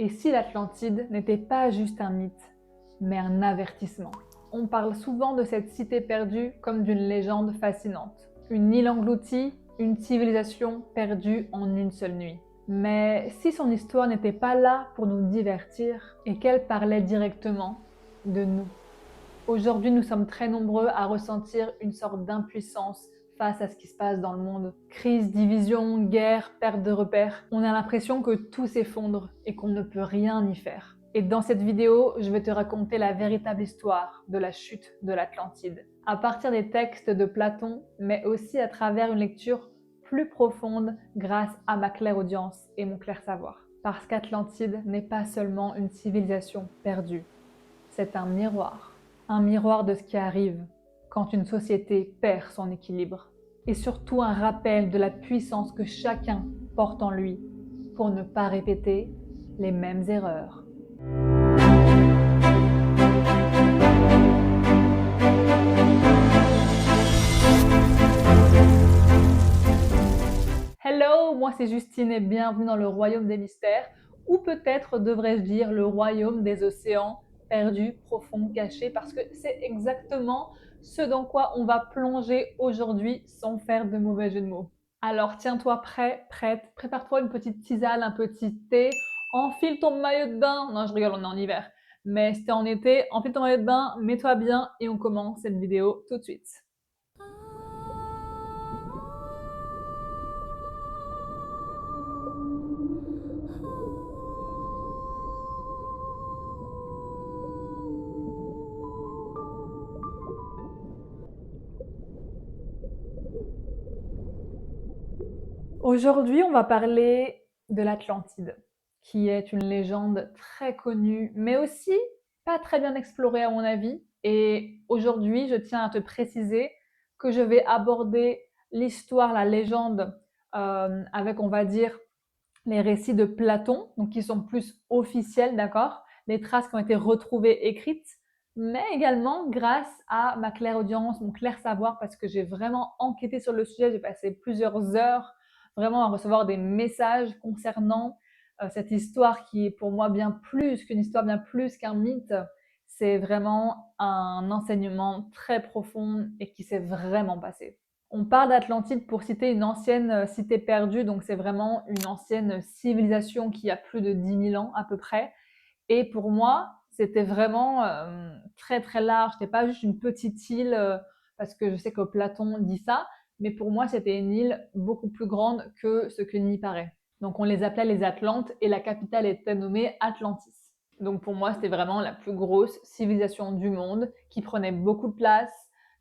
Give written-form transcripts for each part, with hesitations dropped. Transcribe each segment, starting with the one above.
Et si l'Atlantide n'était pas juste un mythe, mais un avertissement? On parle souvent de cette cité perdue comme d'une légende fascinante. Une île engloutie, une civilisation perdue en une seule nuit. Mais si son histoire n'était pas là pour nous divertir et qu'elle parlait directement de nous? Aujourd'hui, nous sommes très nombreux à ressentir une sorte d'impuissance face à ce qui se passe dans le monde. Crise, division, guerre, perte de repères. On a l'impression que tout s'effondre et qu'on ne peut rien y faire. Et dans cette vidéo, je vais te raconter la véritable histoire de la chute de l'Atlantide. À partir des textes de Platon, mais aussi à travers une lecture plus profonde grâce à ma clairaudience et mon clair savoir. Parce qu'Atlantide n'est pas seulement une civilisation perdue, c'est un miroir. Un miroir de ce qui arrive quand une société perd son équilibre. Et surtout un rappel de la puissance que chacun porte en lui pour ne pas répéter les mêmes erreurs. Hello, moi c'est Justine et bienvenue dans le royaume des mystères, ou peut-être devrais-je dire le royaume des océans perdus, profonds, cachés, parce que c'est exactement ce dans quoi on va plonger aujourd'hui sans faire de mauvais jeu de mots. Alors tiens-toi prêt, prête, prépare-toi une petite tisane, un petit thé, enfile ton maillot de bain, non je rigole, on est en hiver, mais si t'es en été, enfile ton maillot de bain, mets-toi bien et on commence cette vidéo tout de suite. Aujourd'hui, on va parler de l'Atlantide, qui est une légende très connue, mais aussi pas très bien explorée à mon avis. Et aujourd'hui, je tiens à te préciser que je vais aborder l'histoire, la légende, avec, on va dire, les récits de Platon, donc qui sont plus officiels, d'accord? Les traces qui ont été retrouvées écrites, mais également grâce à ma clairaudience, mon clair savoir, parce que j'ai vraiment enquêté sur le sujet, j'ai passé plusieurs heures vraiment à recevoir des messages concernant cette histoire qui est pour moi bien plus qu'une histoire, bien plus qu'un mythe. C'est vraiment un enseignement très profond et qui s'est vraiment passé. On parle d'Atlantide pour citer une ancienne cité perdue, donc c'est vraiment une ancienne civilisation qui a plus de 10 000 ans à peu près. Et pour moi, c'était vraiment très très large. C'était pas juste une petite île, parce que je sais que Platon dit ça, mais pour moi, c'était une île beaucoup plus grande que ce que n'y paraît. Donc on les appelait les Atlantes et la capitale était nommée Atlantis. Donc pour moi, c'était vraiment la plus grosse civilisation du monde qui prenait beaucoup de place,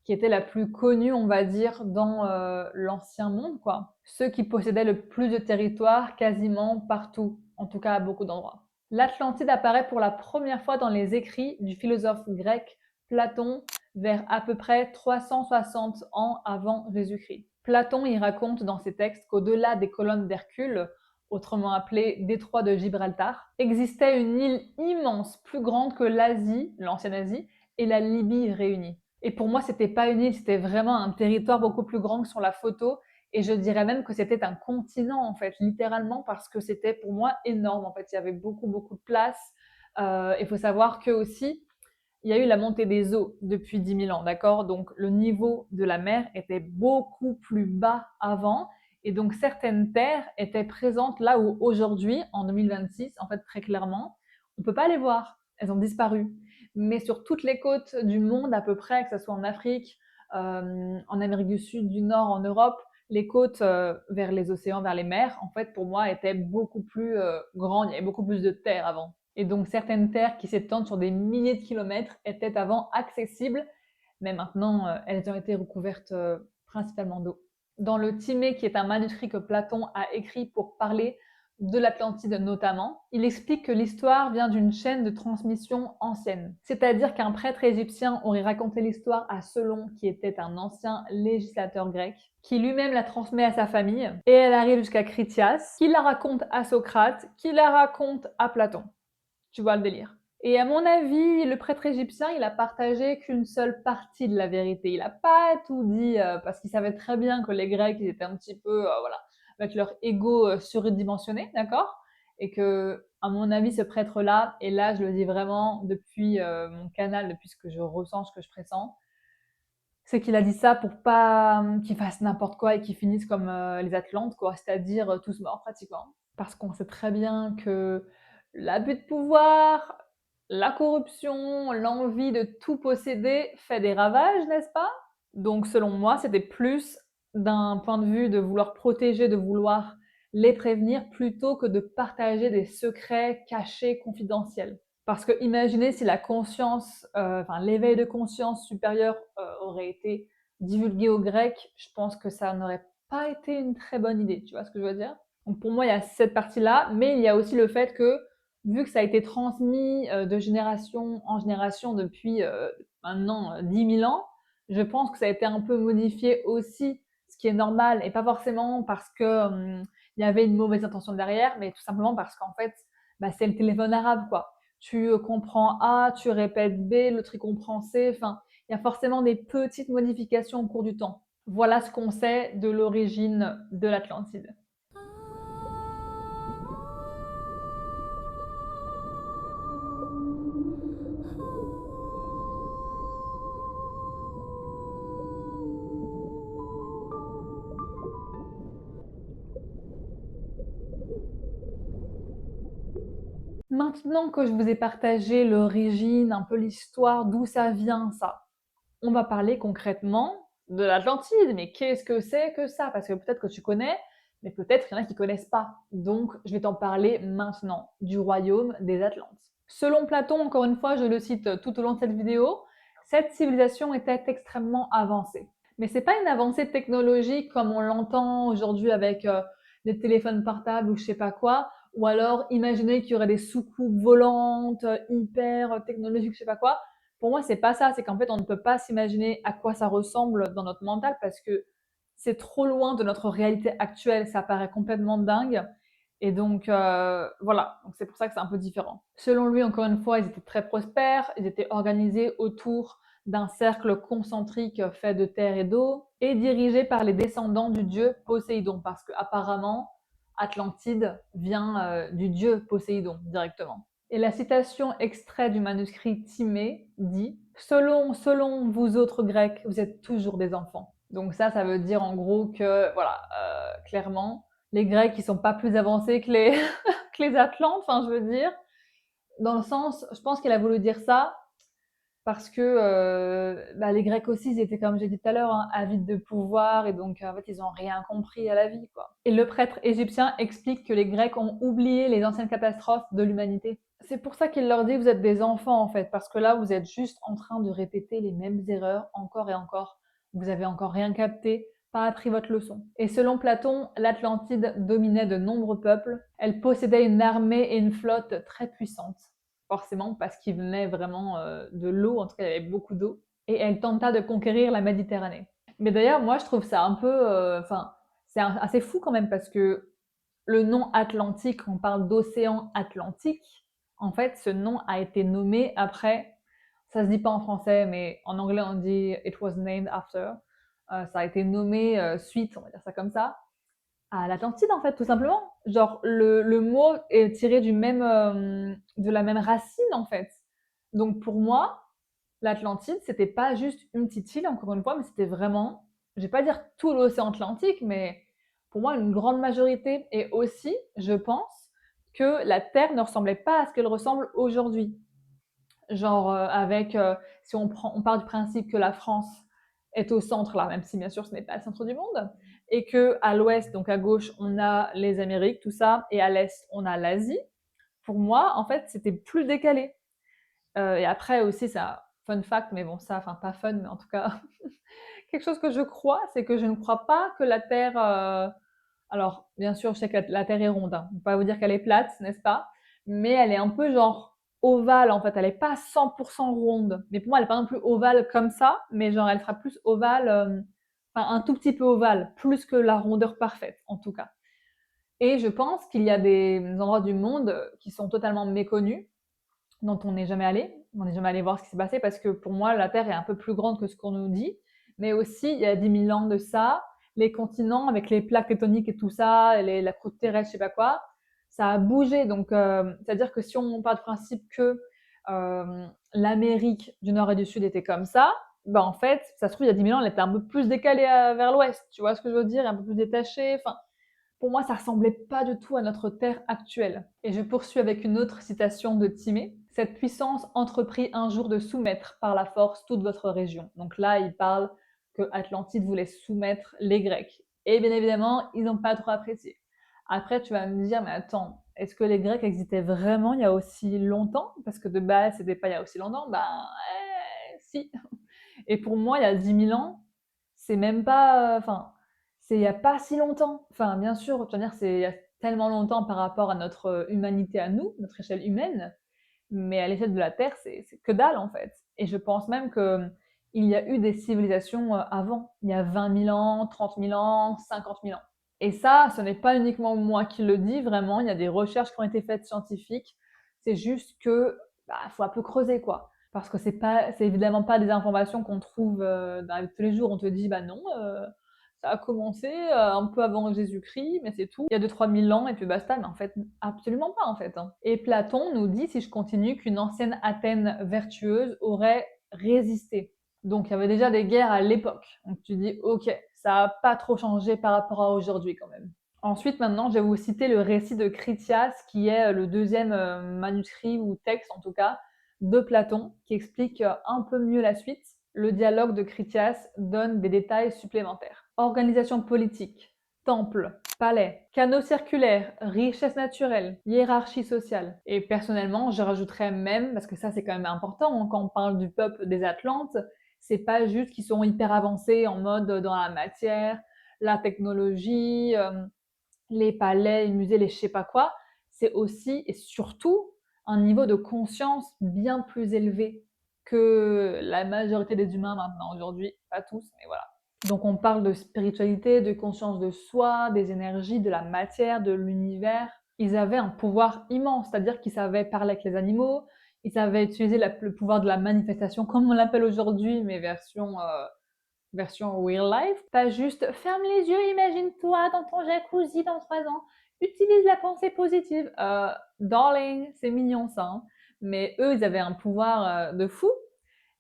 qui était la plus connue, on va dire, dans l'ancien monde, quoi. Ceux qui possédaient le plus de territoire quasiment partout, en tout cas à beaucoup d'endroits. L'Atlantide apparaît pour la première fois dans les écrits du philosophe grec Platon vers à peu près 360 ans avant Jésus-Christ. Platon y raconte dans ses textes qu'au-delà des colonnes d'Hercule, autrement appelé détroit de Gibraltar, existait une île immense, plus grande que l'Asie, l'ancienne Asie, et la Libye réunies. Et pour moi, c'était pas une île, c'était vraiment un territoire beaucoup plus grand que sur la photo. Et je dirais même que c'était un continent, en fait, littéralement, parce que c'était pour moi énorme. En fait, il y avait beaucoup, beaucoup de place. Il faut savoir que aussi, il y a eu la montée des eaux depuis 10 000 ans, d'accord? Donc, le niveau de la mer était beaucoup plus bas avant. Et donc, certaines terres étaient présentes là où aujourd'hui, en 2026, en fait, très clairement, on ne peut pas les voir. Elles ont disparu. Mais sur toutes les côtes du monde, à peu près, que ce soit en Afrique, en Amérique du Sud, du Nord, en Europe, les côtes vers les océans, vers les mers, en fait, pour moi, étaient beaucoup plus grandes. Il y avait beaucoup plus de terre avant. Et donc, certaines terres qui s'étendent sur des milliers de kilomètres étaient avant accessibles, mais maintenant, elles ont été recouvertes principalement d'eau. Dans le Timée, qui est un manuscrit que Platon a écrit pour parler de l'Atlantide notamment, il explique que l'histoire vient d'une chaîne de transmission ancienne. C'est-à-dire qu'un prêtre égyptien aurait raconté l'histoire à Solon, qui était un ancien législateur grec, qui lui-même la transmet à sa famille, et elle arrive jusqu'à Critias, qui la raconte à Socrate, qui la raconte à Platon. Tu vois le délire. Et à mon avis, le prêtre égyptien, il a partagé qu'une seule partie de la vérité. Il n'a pas tout dit parce qu'il savait très bien que les Grecs, ils étaient un petit peu, voilà, avec leur ego surdimensionné, d'accord? Et que à mon avis, ce prêtre-là, et là, je le dis vraiment depuis mon canal, depuis ce que je ressens, ce que je pressens, c'est qu'il a dit ça pour pas qu'ils fassent n'importe quoi et qu'ils finissent comme les Atlantes, quoi, c'est-à-dire tous morts pratiquement. Parce qu'on sait très bien que l'abus de pouvoir, la corruption, l'envie de tout posséder fait des ravages, n'est-ce pas? Donc selon moi, c'était plus d'un point de vue de vouloir protéger, de vouloir les prévenir, plutôt que de partager des secrets cachés, confidentiels. Parce que imaginez si la conscience, enfin l'éveil de conscience supérieure aurait été divulgué aux Grecs, je pense que ça n'aurait pas été une très bonne idée, tu vois ce que je veux dire? Donc pour moi, il y a cette partie-là, mais il y a aussi le fait que, vu que ça a été transmis de génération en génération depuis maintenant 10 000 ans, je pense que ça a été un peu modifié aussi, ce qui est normal, et pas forcément parce que il y avait une mauvaise intention derrière, mais tout simplement parce qu'en fait, bah, c'est le téléphone arabe, quoi. Tu comprends A, tu répètes B, l'autre il comprend C, enfin, il y a forcément des petites modifications au cours du temps. Voilà ce qu'on sait de l'origine de l'Atlantide. Maintenant que je vous ai partagé l'origine, un peu l'histoire, d'où ça vient ça, on va parler concrètement de l'Atlantide. Mais qu'est-ce que c'est que ça? Parce que peut-être que tu connais, mais peut-être qu'il y en a qui connaissent pas. Donc, je vais t'en parler maintenant, du royaume des Atlantes. Selon Platon, encore une fois, je le cite tout au long de cette vidéo, cette civilisation était extrêmement avancée. Mais c'est pas une avancée technologique comme on l'entend aujourd'hui avec les téléphones portables ou je sais pas quoi, ou alors imaginez qu'il y aurait des soucoupes volantes hyper technologiques, je sais pas quoi. Pour moi, c'est pas ça. C'est qu'en fait, on ne peut pas s'imaginer à quoi ça ressemble dans notre mental parce que c'est trop loin de notre réalité actuelle. Ça paraît complètement dingue. Et donc, voilà. Donc, c'est pour ça que c'est un peu différent. Selon lui, encore une fois, ils étaient très prospères. Ils étaient organisés autour d'un cercle concentrique fait de terre et d'eau et dirigé par les descendants du dieu Poséidon. Parce que apparemment, Atlantide vient du dieu Poséidon directement. Et la citation extrait du manuscrit Timée dit selon vous autres Grecs, vous êtes toujours des enfants. Donc ça veut dire en gros que, voilà, clairement, les Grecs, ils sont pas plus avancés que les, que les Atlantes, enfin, je veux dire. Dans le sens, je pense qu'il a voulu dire ça parce que bah, les Grecs aussi, ils étaient, comme j'ai dit tout à l'heure, hein, avides de pouvoir et donc en fait, ils n'ont rien compris à la vie, quoi. Et le prêtre égyptien explique que les Grecs ont oublié les anciennes catastrophes de l'humanité. C'est pour ça qu'il leur dit vous êtes des enfants en fait, parce que là vous êtes juste en train de répéter les mêmes erreurs encore et encore. Vous avez encore rien capté, pas appris votre leçon. Et selon Platon, l'Atlantide dominait de nombreux peuples. Elle possédait une armée et une flotte très puissantes, forcément parce qu'il venait vraiment de l'eau, en tout cas il y avait beaucoup d'eau, et elle tenta de conquérir la Méditerranée. Mais d'ailleurs, moi je trouve ça un peu, enfin, c'est assez fou quand même parce que le nom Atlantique, on parle d'océan Atlantique, en fait ce nom a été nommé après, ça se dit pas en français, mais en anglais on dit it was named after, ça a été nommé suite, on va dire ça comme ça, à l'Atlantide en fait, tout simplement. Genre le mot est tiré du même, de la même racine en fait. Donc pour moi, l'Atlantide, c'était pas juste une petite île, encore une fois, mais c'était vraiment, je vais pas dire tout l'océan Atlantique, mais pour moi, une grande majorité. Et aussi, je pense que la Terre ne ressemblait pas à ce qu'elle ressemble aujourd'hui. Genre avec, si on part du principe que la France est au centre là, même si bien sûr ce n'est pas le centre du monde, et que à l'ouest, donc à gauche, on a les Amériques, tout ça, et à l'est, on a l'Asie. Pour moi, en fait, c'était plus décalé. Et après aussi, ça, fun fact, mais bon, ça, enfin pas fun, mais en tout cas, quelque chose que je crois, c'est que je ne crois pas que la Terre. Alors, bien sûr, je sais que la Terre est ronde. Hein. On ne peut pas vous dire qu'elle est plate, n'est-ce pas? Mais elle est un peu genre ovale en fait. Elle n'est pas 100% ronde. Mais pour moi, elle n'est pas non plus ovale comme ça, mais genre elle sera plus ovale, enfin un tout petit peu ovale, plus que la rondeur parfaite en tout cas. Et je pense qu'il y a des endroits du monde qui sont totalement méconnus, dont on n'est jamais allé. On n'est jamais allé voir ce qui s'est passé parce que pour moi, la Terre est un peu plus grande que ce qu'on nous dit. Mais aussi, il y a 10 000 ans de ça, les continents avec les plaques tectoniques et tout ça, la croûte terrestre, je sais pas quoi, ça a bougé. Donc, c'est-à-dire que si on part du principe que l'Amérique du Nord et du Sud était comme ça, bah en fait, ça se trouve, il y a 10 000 ans, elle était un peu plus décalée vers l'ouest. Tu vois ce que je veux dire? Un peu plus détachée. Enfin, pour moi, ça ressemblait pas du tout à notre terre actuelle. Et je poursuis avec une autre citation de Timée. Cette puissance entreprit un jour de soumettre par la force toute votre région. Donc là, il parle que Atlantide voulait soumettre les Grecs. Et bien évidemment, ils n'ont pas trop apprécié. Après, tu vas me dire, mais attends, est-ce que les Grecs existaient vraiment il y a aussi longtemps? Parce que de base, c'était pas il y a aussi longtemps. Ben, si. Et pour moi, il y a 10 000 ans, c'est même pas. Enfin, c'est il y a pas si longtemps. Enfin, bien sûr, tu vas dire, c'est il y a tellement longtemps par rapport à notre humanité à nous, notre échelle humaine, mais à l'échelle de la Terre, c'est que dalle en fait. Et je pense même que il y a eu des civilisations avant, il y a 20 000 ans, 30 000 ans, 50 000 ans. Et ça, ce n'est pas uniquement moi qui le dis, vraiment, il y a des recherches qui ont été faites scientifiques. C'est juste que bah, faut un peu creuser quoi. Parce que c'est évidemment pas des informations qu'on trouve dans la vie de tous les jours. On te dit, bah non, ça a commencé un peu avant Jésus-Christ, mais c'est tout. Il y a 2 000 à 3 000 ans et puis basta, mais en fait, absolument pas en fait, hein. Et Platon nous dit, si je continue, qu'une ancienne Athènes vertueuse aurait résisté. Donc il y avait déjà des guerres à l'époque. Donc tu dis, ok, ça n'a pas trop changé par rapport à aujourd'hui quand même. Ensuite, maintenant, je vais vous citer le récit de Critias, qui est le deuxième manuscrit ou texte en tout cas de Platon, qui explique un peu mieux la suite. Le dialogue de Critias donne des détails supplémentaires. Organisation politique, temple, palais, canaux circulaires, richesse naturelle, hiérarchie sociale. Et personnellement, je rajouterais même, parce que ça c'est quand même important, hein, quand on parle du peuple des Atlantes, c'est pas juste qu'ils sont hyper avancés en mode dans la matière, la technologie, les palais, les musées, les je sais pas quoi, c'est aussi et surtout un niveau de conscience bien plus élevé que la majorité des humains maintenant aujourd'hui, pas tous, mais voilà. Donc on parle de spiritualité, de conscience de soi, des énergies, de la matière, de l'univers. Ils avaient un pouvoir immense, c'est-à-dire qu'ils savaient parler avec les animaux, ils savaient utiliser le pouvoir de la manifestation comme on l'appelle aujourd'hui, mais version real life. Pas juste ferme les yeux, imagine-toi dans ton jacuzzi dans 3 ans. Utilise la pensée positive. Darling, c'est mignon ça, hein. Mais eux, ils avaient un pouvoir de fou.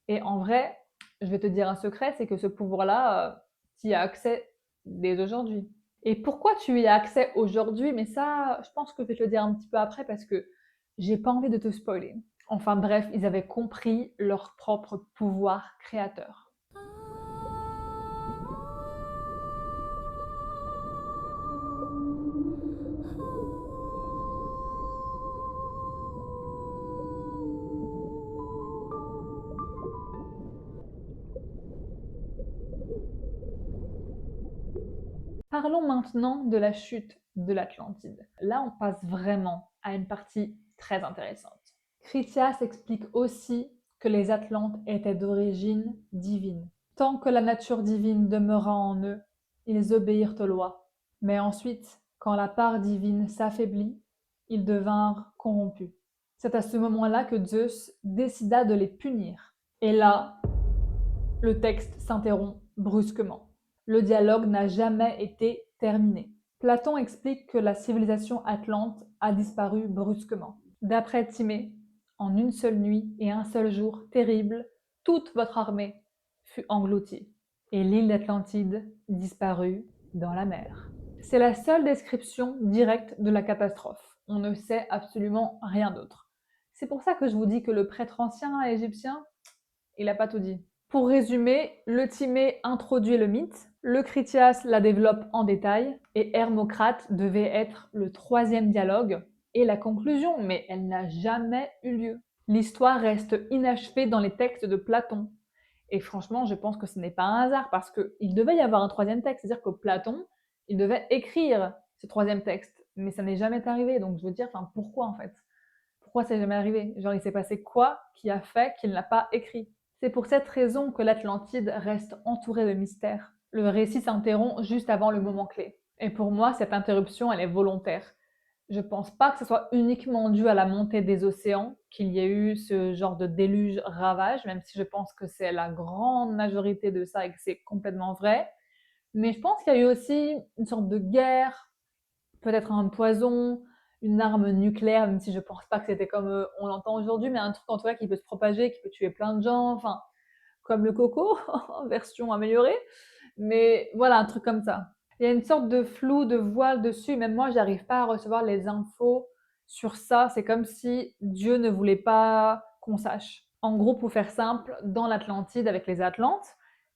Et en vrai, je vais te dire un secret, c'est que ce pouvoir-là, tu y as accès dès aujourd'hui. Et pourquoi tu y as accès aujourd'hui? Mais ça, je pense que je vais te le dire un petit peu après parce que j'ai pas envie de te spoiler. Enfin bref, ils avaient compris leur propre pouvoir créateur. Parlons maintenant de la chute de l'Atlantide. Là, on passe vraiment à une partie très intéressante. Critias explique aussi que les Atlantes étaient d'origine divine. Tant que la nature divine demeura en eux, ils obéirent aux lois. Mais ensuite, quand la part divine s'affaiblit, ils devinrent corrompus. C'est à ce moment-là que Zeus décida de les punir. Et là, le texte s'interrompt brusquement. Le dialogue n'a jamais été terminé. Platon explique que la civilisation atlante a disparu brusquement. D'après Timée, en une seule nuit et un seul jour terrible, toute votre armée fut engloutie et l'île d'Atlantide disparut dans la mer. C'est la seule description directe de la catastrophe. On ne sait absolument rien d'autre. C'est pour ça que je vous dis que le prêtre ancien égyptien, il n'a pas tout dit. Pour résumer, le Timée introduit le mythe, le Critias la développe en détail, et Hermocrate devait être le troisième dialogue et la conclusion, mais elle n'a jamais eu lieu. L'histoire reste inachevée dans les textes de Platon. Et franchement, je pense que ce n'est pas un hasard, parce qu'il devait y avoir un troisième texte, c'est-à-dire que Platon, il devait écrire ce troisième texte, mais ça n'est jamais arrivé, donc je veux dire, enfin, pourquoi en fait? Pourquoi ça n'est jamais arrivé? Genre, il s'est passé quoi qui a fait qu'il n'a pas écrit? C'est pour cette raison que l'Atlantide reste entourée de mystères. Le récit s'interrompt juste avant le moment clé. Et pour moi, cette interruption, elle est volontaire. Je pense pas que ce soit uniquement dû à la montée des océans qu'il y ait eu ce genre de déluge ravage, même si je pense que c'est la grande majorité de ça et que c'est complètement vrai. Mais je pense qu'il y a eu aussi une sorte de guerre, peut-être un poison, une arme nucléaire, même si je pense pas que c'était comme on l'entend aujourd'hui, mais un truc en tout cas qui peut se propager, qui peut tuer plein de gens, enfin, comme le coco, en version améliorée. Mais voilà, un truc comme ça. Il y a une sorte de flou, de voile dessus. Même moi, j'arrive pas à recevoir les infos sur ça. C'est comme si Dieu ne voulait pas qu'on sache. En gros, pour faire simple, dans l'Atlantide avec les Atlantes,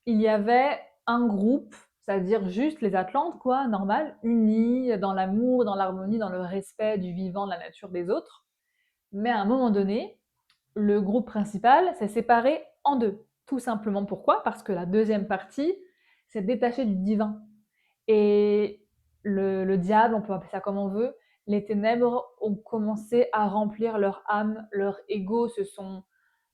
il y avait un groupe, c'est-à-dire juste les Atlantes, quoi, normal, unis dans l'amour, dans l'harmonie, dans le respect du vivant, de la nature des autres. Mais à un moment donné, le groupe principal s'est séparé en deux. Tout simplement pourquoi? Parce que la deuxième partie s'est détachée du divin. Et le diable, on peut appeler ça comme on veut, les ténèbres ont commencé à remplir leur âme, leur ego se sont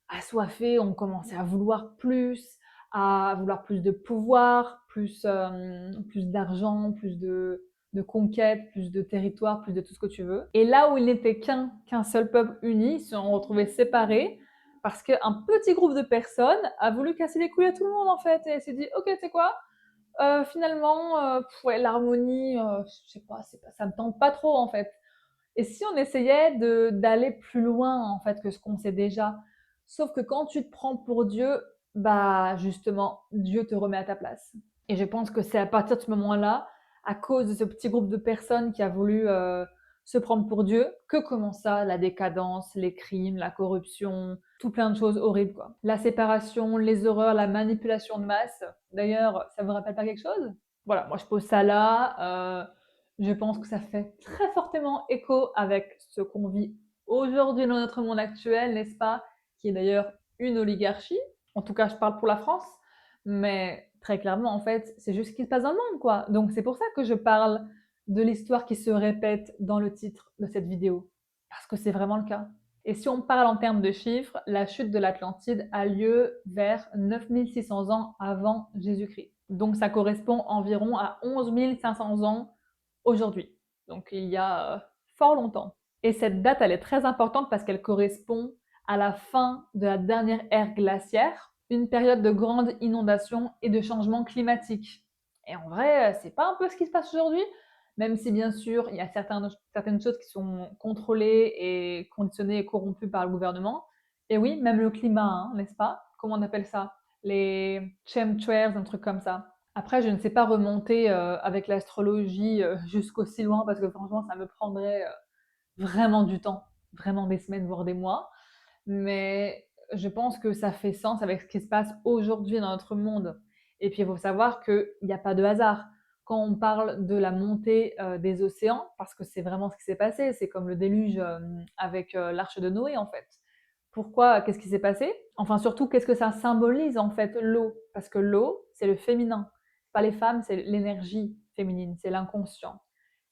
assoiffés, ont commencé à vouloir plus de pouvoir, plus d'argent, plus de conquêtes, plus de territoire, plus de tout ce que tu veux. Et là où il n'était qu'un seul peuple uni, ils se sont retrouvés séparés parce qu'un petit groupe de personnes a voulu casser les couilles à tout le monde en fait et s'est dit ok, tu sais quoi, finalement, ouais, l'harmonie, je sais pas, ça me tente pas trop en fait. Et si on essayait d'aller plus loin en fait que ce qu'on sait déjà? Sauf que quand tu te prends pour Dieu, bah justement, Dieu te remet à ta place. Et je pense que c'est à partir de ce moment-là, à cause de ce petit groupe de personnes qui a voulu se prendre pour Dieu, que commença la décadence, les crimes, la corruption, tout plein de choses horribles quoi. La séparation, les horreurs, la manipulation de masse. D'ailleurs, ça vous rappelle pas quelque chose? Voilà, moi je pose ça là. Je pense que ça fait très fortement écho avec ce qu'on vit aujourd'hui dans notre monde actuel, n'est-ce pas? Qui est d'ailleurs une oligarchie. En tout cas, je parle pour la France. Mais très clairement, en fait, c'est juste ce qui se passe dans le monde, quoi. Donc c'est pour ça que je parle de l'histoire qui se répète dans le titre de cette vidéo. Parce que c'est vraiment le cas. Et si on parle en termes de chiffres, la chute de l'Atlantide a lieu vers 9600 ans avant Jésus-Christ. Donc ça correspond environ à 11 500 ans aujourd'hui. Donc il y a fort longtemps. Et cette date, elle est très importante parce qu'elle correspond à la fin de la dernière ère glaciaire, une période de grandes inondations et de changements climatiques. Et en vrai, c'est pas un peu ce qui se passe aujourd'hui, même si bien sûr il y a certaines choses qui sont contrôlées et conditionnées et corrompues par le gouvernement. Et oui, même le climat, hein, n'est-ce pas? Comment on appelle ça? Les chemtrails, un truc comme ça. Après, je ne sais pas remonter avec l'astrologie jusqu'aussi loin parce que franchement, ça me prendrait vraiment du temps, vraiment des semaines, voire des mois. Mais je pense que ça fait sens avec ce qui se passe aujourd'hui dans notre monde. Et puis, il faut savoir qu'il n'y a pas de hasard. Quand on parle de la montée des océans, parce que c'est vraiment ce qui s'est passé, c'est comme le déluge avec l'arche de Noé en fait. Pourquoi? Qu'est-ce qui s'est passé? Enfin, surtout, qu'est-ce que ça symbolise en fait l'eau? Parce que l'eau, c'est le féminin. C'est pas les femmes, c'est l'énergie féminine, c'est l'inconscient,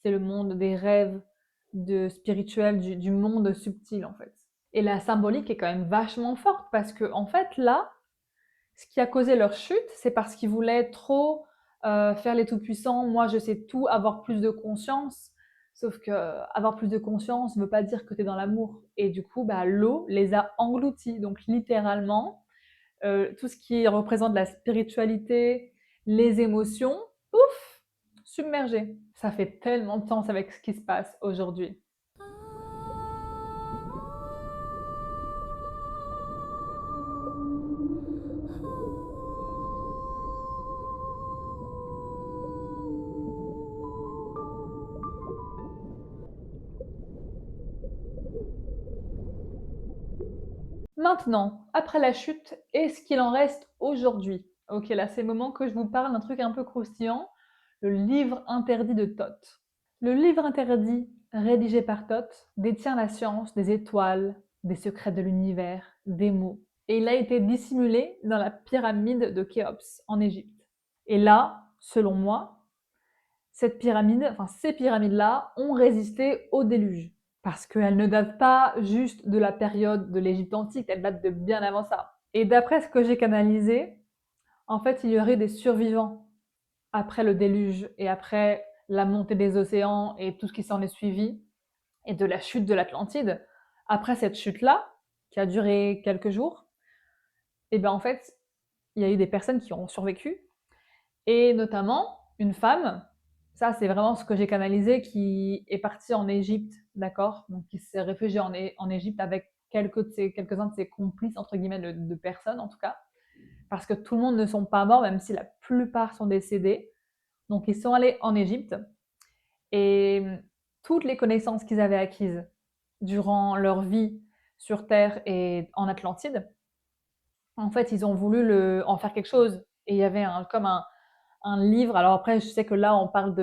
c'est le monde des rêves, de spirituel, du monde subtil en fait. Et la symbolique est quand même vachement forte parce que en fait là, ce qui a causé leur chute, c'est parce qu'ils voulaient trop faire les tout-puissants. Moi, je sais tout, avoir plus de conscience. Sauf que avoir plus de conscience ne veut pas dire que tu es dans l'amour. Et du coup, bah, l'eau les a engloutis. Donc littéralement, tout ce qui représente la spiritualité, les émotions, pouf, submergé. Ça fait tellement de sens avec ce qui se passe aujourd'hui. Maintenant, après la chute, est-ce qu'il en reste aujourd'hui? Ok, là c'est le moment que je vous parle d'un truc un peu croustillant, le livre interdit de Thoth. Le livre interdit, rédigé par Thoth, détient la science des étoiles, des secrets de l'univers, des mots. Et il a été dissimulé dans la pyramide de Khéops, en Égypte. Et là, selon moi, cette pyramide, enfin ces pyramides-là, ont résisté au déluge. Parce qu'elles ne datent pas juste de la période de l'Égypte antique, elles datent de bien avant ça. Et d'après ce que j'ai canalisé, en fait, il y aurait des survivants après le déluge et après la montée des océans et tout ce qui s'en est suivi, et de la chute de l'Atlantide. Après cette chute-là, qui a duré quelques jours, et bien en fait, il y a eu des personnes qui ont survécu, et notamment une femme, Ça, c'est vraiment ce que j'ai canalisé, qui est parti en Égypte, d'accord? Donc, qui s'est réfugié en Égypte avec quelques-uns de ses complices, entre guillemets, de personnes en tout cas, parce que tout le monde ne sont pas morts, même si la plupart sont décédés. Donc, ils sont allés en Égypte et toutes les connaissances qu'ils avaient acquises durant leur vie sur Terre et en Atlantide, en fait, ils ont voulu en faire quelque chose. Et il y avait comme un livre. Alors après, je sais que là, on parle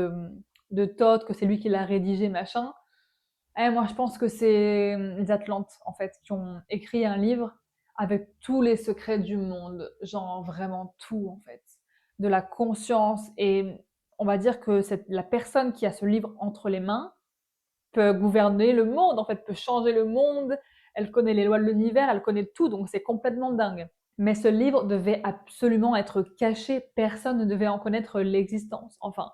de Todd, que c'est lui qui l'a rédigé, machin. Moi, je pense que c'est les Atlantes, en fait, qui ont écrit un livre avec tous les secrets du monde. Genre vraiment tout, en fait. De la conscience. Et on va dire que la personne qui a ce livre entre les mains peut gouverner le monde, en fait, peut changer le monde. Elle connaît les lois de l'univers, elle connaît tout, donc c'est complètement dingue. Mais ce livre devait absolument être caché, personne ne devait en connaître l'existence. Enfin,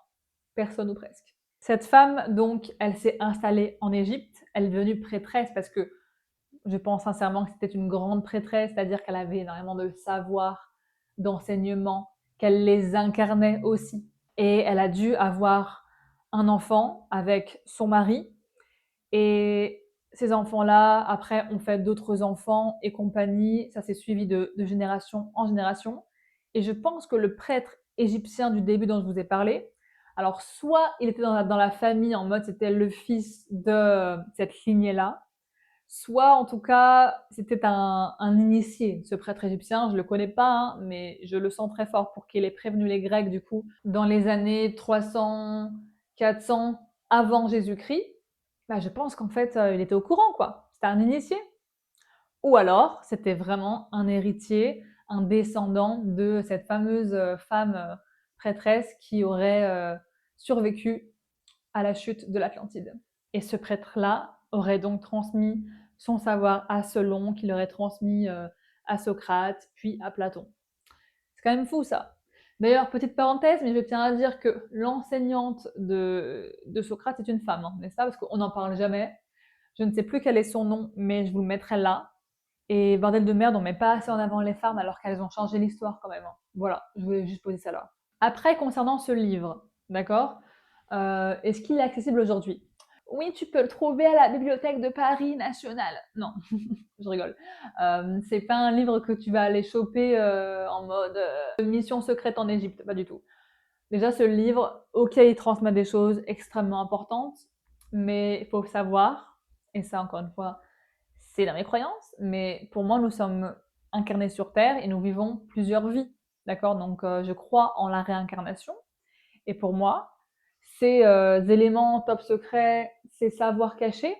personne ou presque. Cette femme, donc, elle s'est installée en Égypte, elle est devenue prêtresse parce que je pense sincèrement que c'était une grande prêtresse, c'est-à-dire qu'elle avait énormément de savoir, d'enseignements, qu'elle les incarnait aussi. Et elle a dû avoir un enfant avec son mari, et ces enfants-là, après, ont fait d'autres enfants et compagnie. Ça s'est suivi de génération en génération. Et je pense que le prêtre égyptien du début dont je vous ai parlé, alors soit il était dans la famille en mode c'était le fils de cette lignée-là, soit en tout cas c'était un initié, ce prêtre égyptien. Je le connais pas, hein, mais je le sens très fort pour qu'il ait prévenu les Grecs du coup dans les années 300, 400 avant Jésus-Christ. Bah, je pense qu'en fait, il était au courant, quoi. C'était un initié. Ou alors, c'était vraiment un héritier, un descendant de cette fameuse femme prêtresse qui aurait survécu à la chute de l'Atlantide. Et ce prêtre-là aurait donc transmis son savoir à Solon, qu'il aurait transmis à Socrate, puis à Platon. C'est quand même fou ça. D'ailleurs, petite parenthèse, mais je tiens à dire que l'enseignante de Socrate est une femme, hein, n'est-ce pas? Parce qu'on n'en parle jamais. Je ne sais plus quel est son nom, mais je vous le mettrai là. Et bordel de merde, on met pas assez en avant les femmes alors qu'elles ont changé l'histoire quand même, hein. Voilà, je voulais juste poser ça là. Après, concernant ce livre, d'accord? Est-ce qu'il est accessible aujourd'hui? Oui, tu peux le trouver à la Bibliothèque de Paris nationale. Non, je rigole. C'est pas un livre que tu vas aller choper en mode mission secrète en Égypte, pas du tout. Déjà, ce livre, ok, il transmet des choses extrêmement importantes, mais il faut savoir, et ça encore une fois, c'est dans mes croyances, mais pour moi, nous sommes incarnés sur Terre et nous vivons plusieurs vies, d'accord? Donc, je crois en la réincarnation, et pour moi, ces éléments top secrets, ces savoirs cachés,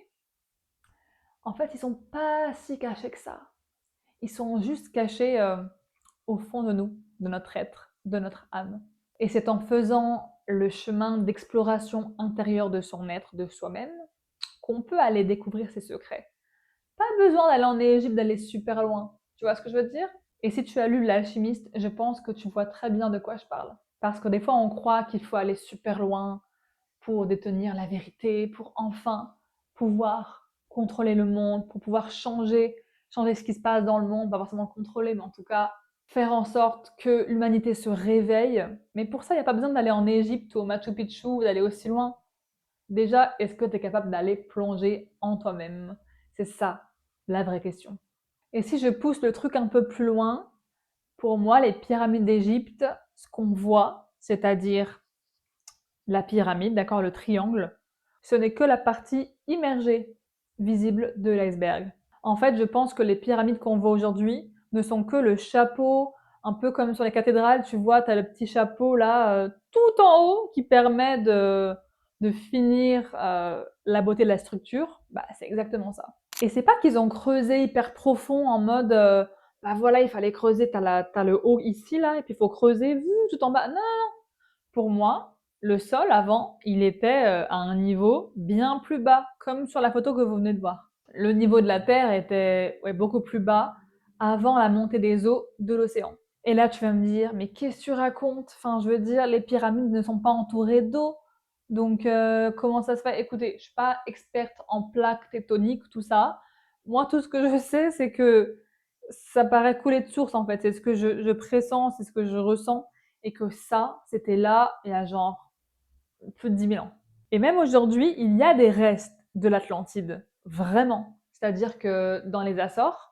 en fait, ils sont pas si cachés que ça. Ils sont juste cachés au fond de nous, de notre être, de notre âme. Et c'est en faisant le chemin d'exploration intérieure de son être, de soi-même, qu'on peut aller découvrir ses secrets. Pas besoin d'aller en Égypte, d'aller super loin. Tu vois ce que je veux dire? Et si tu as lu L'Alchimiste, je pense que tu vois très bien de quoi je parle. Parce que des fois, on croit qu'il faut aller super loin pour détenir la vérité, pour enfin pouvoir contrôler le monde, pour pouvoir changer ce qui se passe dans le monde, pas forcément le contrôler, mais en tout cas faire en sorte que l'humanité se réveille. Mais pour ça, il n'y a pas besoin d'aller en Égypte ou au Machu Picchu ou d'aller aussi loin. Déjà, est-ce que tu es capable d'aller plonger en toi-même? C'est ça, la vraie question. Et si je pousse le truc un peu plus loin, pour moi, les pyramides d'Égypte, ce qu'on voit, c'est-à-dire la pyramide, d'accord, le triangle, ce n'est que la partie immergée, visible de l'iceberg. En fait, je pense que les pyramides qu'on voit aujourd'hui ne sont que le chapeau, un peu comme sur les cathédrales, tu vois, tu as le petit chapeau là, tout en haut, qui permet de finir la beauté de la structure. Bah, c'est exactement ça. Et c'est pas qu'ils ont creusé hyper profond en mode, bah voilà, il fallait creuser, t'as le haut ici là, et puis il faut creuser tout en bas. Non, pour moi, le sol avant, il était à un niveau bien plus bas, comme sur la photo que vous venez de voir. Le niveau de la Terre était ouais, beaucoup plus bas avant la montée des eaux de l'océan. Et là, tu vas me dire, mais qu'est-ce que tu racontes? Enfin, je veux dire, les pyramides ne sont pas entourées d'eau. Donc, comment ça se fait? Écoutez, je suis pas experte en plaques tectoniques, tout ça. Moi, tout ce que je sais, c'est que ça paraît couler de source, en fait. C'est ce que je pressens, c'est ce que je ressens. Et que ça, c'était là, il y a genre plus de 10 000 ans. Et même aujourd'hui, il y a des restes de l'Atlantide, vraiment. C'est-à-dire que dans les Açores,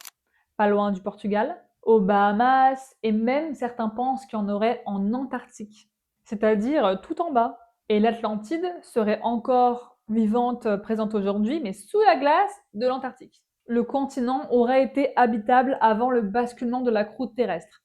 pas loin du Portugal, aux Bahamas, et même certains pensent qu'il y en aurait en Antarctique, c'est-à-dire tout en bas. Et l'Atlantide serait encore vivante, présente aujourd'hui, mais sous la glace de l'Antarctique. Le continent aurait été habitable avant le basculement de la croûte terrestre.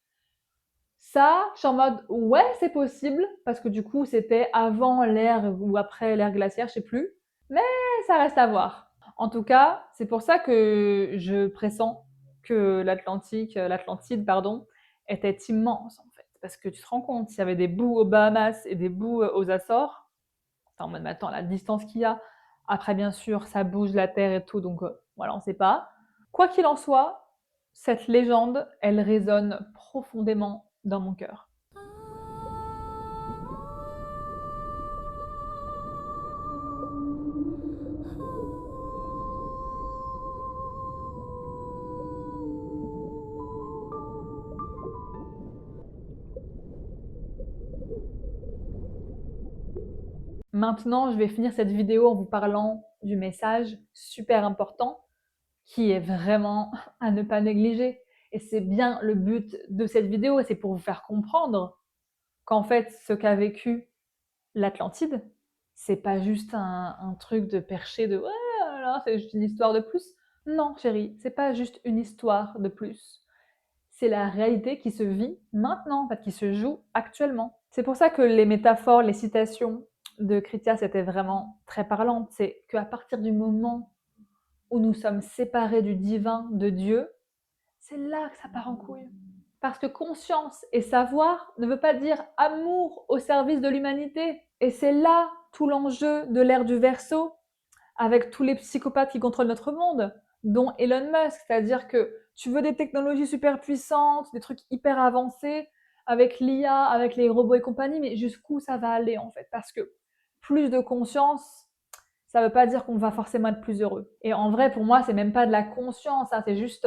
Ça, je suis en mode ouais, c'est possible, parce que du coup, c'était avant l'ère ou après l'ère glaciaire, je sais plus. Mais ça reste à voir. En tout cas, c'est pour ça que je pressens que l'Atlantide, pardon, était immense en fait. Parce que tu te rends compte, s'il y avait des bouts aux Bahamas et des bouts aux Açores, t'es en mode, mais attends, la distance qu'il y a. Après, bien sûr, ça bouge la Terre et tout, donc voilà, on sait pas. Quoi qu'il en soit, cette légende, elle résonne profondément dans mon cœur. Maintenant, je vais finir cette vidéo en vous parlant du message super important qui est vraiment à ne pas négliger. Et c'est bien le but de cette vidéo, c'est pour vous faire comprendre qu'en fait, ce qu'a vécu l'Atlantide, c'est pas juste un truc de perché de ouais, là, c'est juste une histoire de plus. Non, chérie, c'est pas juste une histoire de plus. C'est la réalité qui se vit maintenant, en fait, qui se joue actuellement. C'est pour ça que les métaphores, les citations de Critias étaient vraiment très parlantes. C'est qu'à partir du moment où nous sommes séparés du divin, de Dieu, c'est là que ça part en couille. Parce que conscience et savoir ne veut pas dire amour au service de l'humanité. Et c'est là tout l'enjeu de l'ère du Verseau, avec tous les psychopathes qui contrôlent notre monde, dont Elon Musk. C'est-à-dire que tu veux des technologies super puissantes, des trucs hyper avancés, avec l'IA, avec les robots et compagnie, mais jusqu'où ça va aller en fait? Parce que plus de conscience, ça ne veut pas dire qu'on va forcément être plus heureux. Et en vrai, pour moi, c'est même pas de la conscience, hein, c'est juste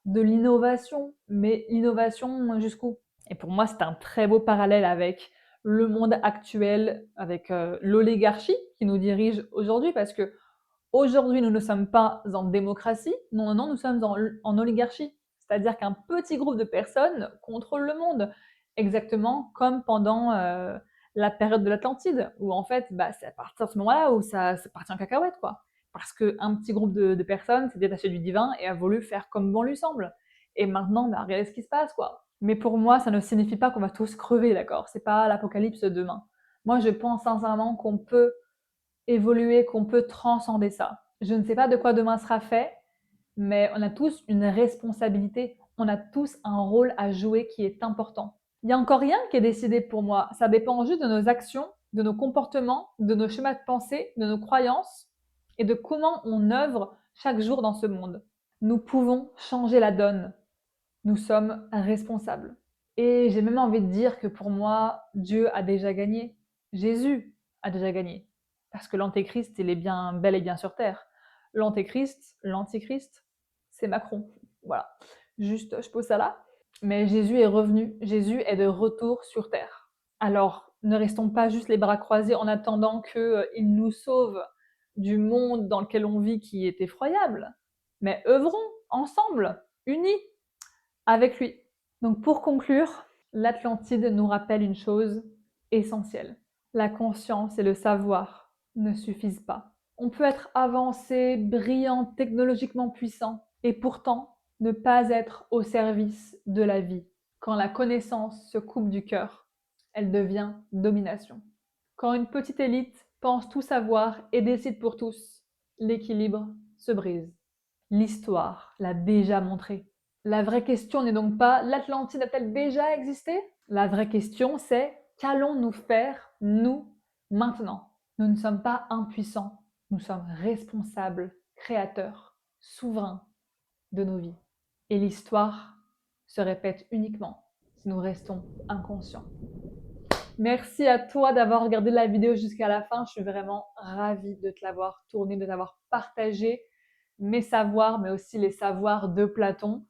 de l'innovation. Mais l'innovation jusqu'où? Et pour moi, c'est un très beau parallèle avec le monde actuel, avec l'oligarchie qui nous dirige aujourd'hui, parce que aujourd'hui, nous ne sommes pas en démocratie, non, non, nous sommes en oligarchie. C'est-à-dire qu'un petit groupe de personnes contrôle le monde, exactement comme pendant la période de l'Atlantide, où en fait, bah, c'est à partir de ce moment-là où ça partit en cacahuète, quoi. Parce qu'un petit groupe de personnes s'est détaché du divin et a voulu faire comme bon lui semble. Et maintenant, bah, regardez ce qui se passe, quoi. Mais pour moi, ça ne signifie pas qu'on va tous crever, d'accord? C'est pas l'apocalypse demain. Moi, je pense sincèrement qu'on peut évoluer, qu'on peut transcender ça. Je ne sais pas de quoi demain sera fait, mais on a tous une responsabilité, on a tous un rôle à jouer qui est important. Il n'y a encore rien qui est décidé pour moi, ça dépend juste de nos actions, de nos comportements, de nos schémas de pensée, de nos croyances et de comment on œuvre chaque jour dans ce monde. Nous pouvons changer la donne, nous sommes responsables. Et j'ai même envie de dire que pour moi, Dieu a déjà gagné. Jésus a déjà gagné. Parce que l'antéchrist, il est bien bel et bien sur terre. L'antichrist, c'est Macron. Voilà. Juste, je pose ça là. Mais Jésus est revenu. Jésus est de retour sur terre. Alors, ne restons pas juste les bras croisés en attendant qu'il nous sauve du monde dans lequel on vit qui est effroyable. Mais œuvrons ensemble, unis, avec lui. Donc pour conclure, l'Atlantide nous rappelle une chose essentielle. La conscience et le savoir ne suffisent pas. On peut être avancé, brillant, technologiquement puissant, et pourtant ne pas être au service de la vie. Quand la connaissance se coupe du cœur, elle devient domination. Quand une petite élite pense tout savoir et décide pour tous, l'équilibre se brise. L'histoire l'a déjà montré. La vraie question n'est donc pas l'Atlantide a-t-elle déjà existé? La vraie question c'est qu'allons-nous faire, nous, maintenant? Nous ne sommes pas impuissants, nous sommes responsables, créateurs, souverains de nos vies. Et l'histoire se répète uniquement si nous restons inconscients. Merci à toi d'avoir regardé la vidéo jusqu'à la fin. Je suis vraiment ravie de te l'avoir tournée, de t'avoir partagé mes savoirs, mais aussi les savoirs de Platon.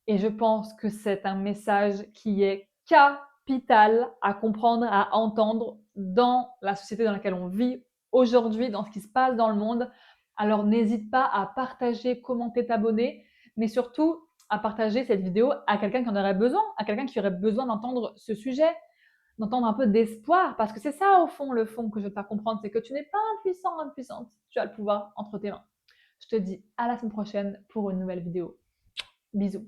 Et je pense que c'est un message qui est capital capital à comprendre, à entendre dans la société dans laquelle on vit aujourd'hui, dans ce qui se passe dans le monde. Alors n'hésite pas à partager, commenter, t'abonner, mais surtout à partager cette vidéo à quelqu'un qui en aurait besoin, à quelqu'un qui aurait besoin d'entendre ce sujet, d'entendre un peu d'espoir, parce que c'est ça au fond, le fond que je veux te faire comprendre, c'est que tu n'es pas impuissant, impuissante, tu as le pouvoir entre tes mains. Je te dis à la semaine prochaine pour une nouvelle vidéo. Bisous.